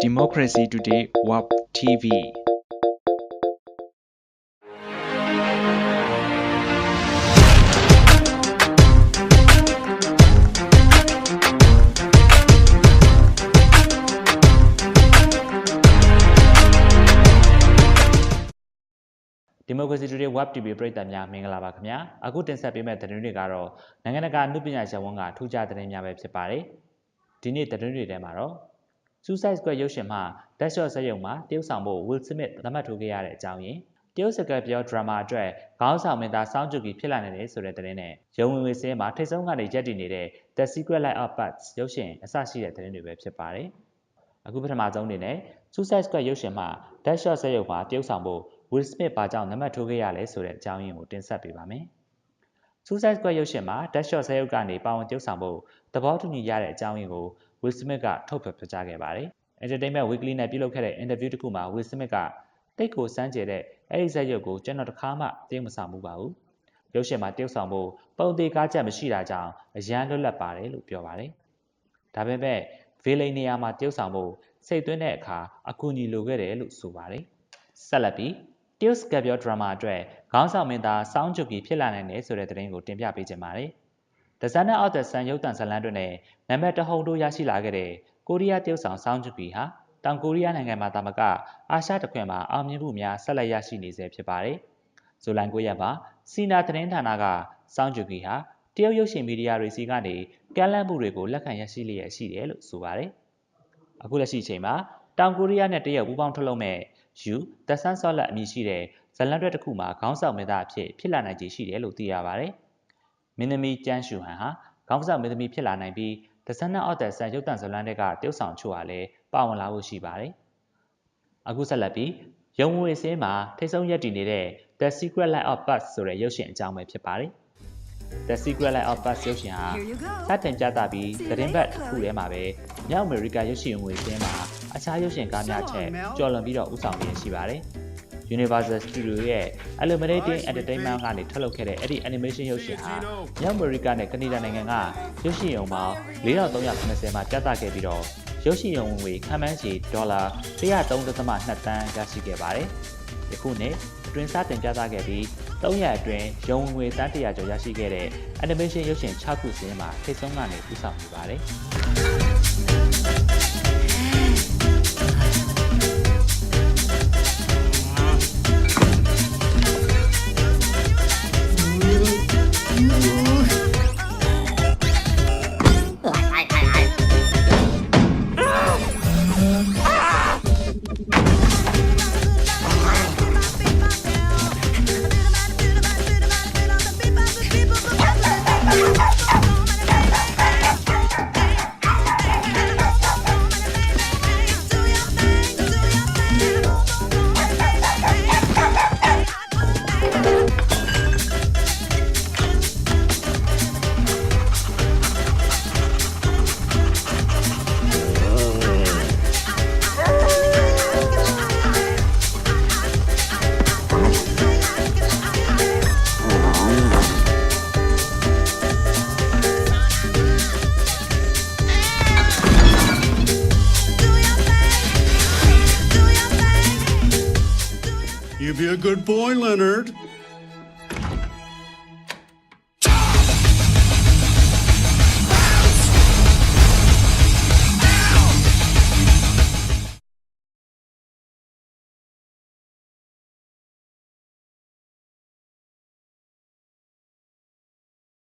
Democracy Today WAP TV Democracy Today WAP TV ပရိသတ်များမင်္ဂလာပါခင်ဗျာအခုတင်ဆက်ပေးမယ့်သတင်းတွေကတော့နိုင်ငံတကာအမှုပညာရှင်ဝန်ကထူးခြားသတင်းများပဲဖြစ်ပါတယ်ဒီနေ့သတင်းတွေထဲမှာတော့ Suicide Squad ရုပ်ရှင်မှာတက်ရှော့ဆက်ရုံမှာတရုတ်ဆောင်ဖို့ Will Smith လက်မှတ်ထိုးခဲ့ရတဲ့အကြောင်းရင်းတရုတ်စကားပြောဒရာမာအတွက်ခေါင်းဆောင်မင်းသားစောင်းဂျူကီဖြစ်လာနေတယ်ဆိုတဲ့သတင်းနဲ့ရုံဝင်ဝေစင်းမှာထိတ်ဆုံးကနေရက်တည်နေတဲ့ The Secret Life of Pets ရုပ်ရှင်အစရှိတဲ့သတင်းတွေပဲဖြစ်ပါတယ်အခုပထမဆုံးအနေနဲ့ Suicide Squad ရုပ်ရှင်မှာတက်ရှော့ဆက်ရုံမှာတရုတ်ဆောင်ဖို့ Will Smith ဘာကြောင့်နံပါတ်ထိုးခဲ့ရလဲဆိုတဲ့အကြောင်းရင်းကိုတင်ဆက်ပေးပါမယ်။ Suicide Squad ရုပ်ရှင်မှာ Deadshot ဆက်ရုပ်ကနေပါဝင်တရုပ်ဆောင်ဖို့သဘောတူညီရတဲ့အကြောင်းရင်းကို Will Smith ကထုတ်ဖော်ပြောကြားခဲ့ပါတယ်။ Entertainment Weekly နဲ့ပြုလုပ်ခဲ့တဲ့ interview တစ်ခုမှာ Will Smith ကတိတ်ကိုစမ်းကြဲတဲ့အဲ့ဒီဆက်ရုပ်ကိုကျွန်တော်တစ်ခါမှတရုပ်မဆောင်ဘူးပါဘူး။ရုပ်ရှင်မှာတရုပ်ဆောင်ဖို့ပုံသေးကားချက်မရှိတာကြောင့်အရန်လွတ်လပ်ပါတယ်လို့ပြောပါတယ်။ဒါပေမဲ့ villain နေရာမှာတရုပ်ဆောင်ဖို့စိတ်သွင်းတဲ့အခါအကူအညီလိုခဲ့တယ်လို့ဆိုပါတယ်။ဆက်လက်ပြီးတရုတ်စကားပြောဒရာမာအတွက်ခေါင်းဆောင်မင်းသားစောင်းဂျူကီဖြစ်လာနိုင်တယ်ဆိုတဲ့သတင်းကိုတင်ပြပေးချင်ပါတယ်။ The Descendant of the Sun ရုပ်သံဇာတ်လမ်းတွင်နံပါတ်တဟုန်တိုးရရှိလာခဲ့တဲ့ကိုရီးယားတရုတ်ဆောင်စောင်းဂျူကီဟာတောင်ကိုရီးယားနိုင်ငံမှာသာမကအာရှတခွင်မှာအောင်မြင်မှုများဆက်လက်ရရှိနေဆဲဖြစ်ပါတယ်။ဇူလိုင်9ရက်မှာစီနာသတင်းဌာနကစောင်းဂျူကီဟာတရုတ်ရုပ်ရှင်မီဒီယာတွေစီကနေကမ်းလှမ်းမှုတွေကိုလက်ခံရရှိလျက်ရှိတယ်လို့ဆိုပါတယ်။အခုလက်ရှိချိန်မှာတောင်ကိုရီးယားနဲ့တရုတ်ပူးပေါင်းထုတ်လုပ်မဲ့ယူသက်ဆန်းဆော့လက်အမည်ရှိတဲ့ဇလန်တွဲတစ်ခုမှာခေါင်းဆောင်မင်းသားအဖြစ်လာနိုင်ခြေရှိတယ်လို့သိရပါတယ်။မင်းသမီးကျန်းရှူဟန်ဟာခေါင်းဆောင်မင်းသမီးဖြစ်လာနိုင်ပြီး Descendant of the Sun ရုပ်သံဇာတ်လမ်းတွေကတရုတ်ဆောင်ချို့ဟာလည်းပါဝင်လာဖို့ရှိပါတယ်။အခုဆက်လက်ပြီးရုံငွေစင်းမှာထိတ်ဆုံးရက်တည်နေတဲ့ The Secret Life of Pets ဆိုတဲ့ရုပ်ရှင်အကြောင်းပဲဖြစ်ပါတယ်။ The Secret Life of Pets ရုပ်ရှင်ဟာစတင်ပြသပြီးသတင်းပတ်တစ်ခုထဲမှာပဲမြောက်အမေရိကရုပ်ရှင်ငွေစင်းမှာအခြားရုပ်ရှင်ကားများထက်ကျော်လွန်ပြီးတော့ဦးဆောင်ရရှိပါတယ်။ Universal Studio ရဲ့ Illuminating Entertainment ကနေထုတ်လုပ်ခဲ့တဲ့အဲ့ဒီ animation ရုပ်ရှင်ဟာမြောက်အမေရိကနဲ့ကနေဒါနိုင်ငံကရုပ်ရှင်ရုံပေါင်း4380မှာပြသခဲ့ပြီးတော့ရုပ်ရှင်ရုံဝင်ငွေခန့်မှန်းချေဒေါ်လာ103.2 သန်းရရှိခဲ့ပါတယ်။ယခုနှစ်အတွင်းစတင်ပြသခဲ့ပြီး3ရက်အတွင်းရုံဝင်ငွေတန်း100ကျော်ရရှိခဲ့တဲ့ animation ရုပ်ရှင်6ခုစင်းမှာထိတ်ဆုံးကနေဦးဆောင်နေပါတယ်။ You be a good boy, Leonard.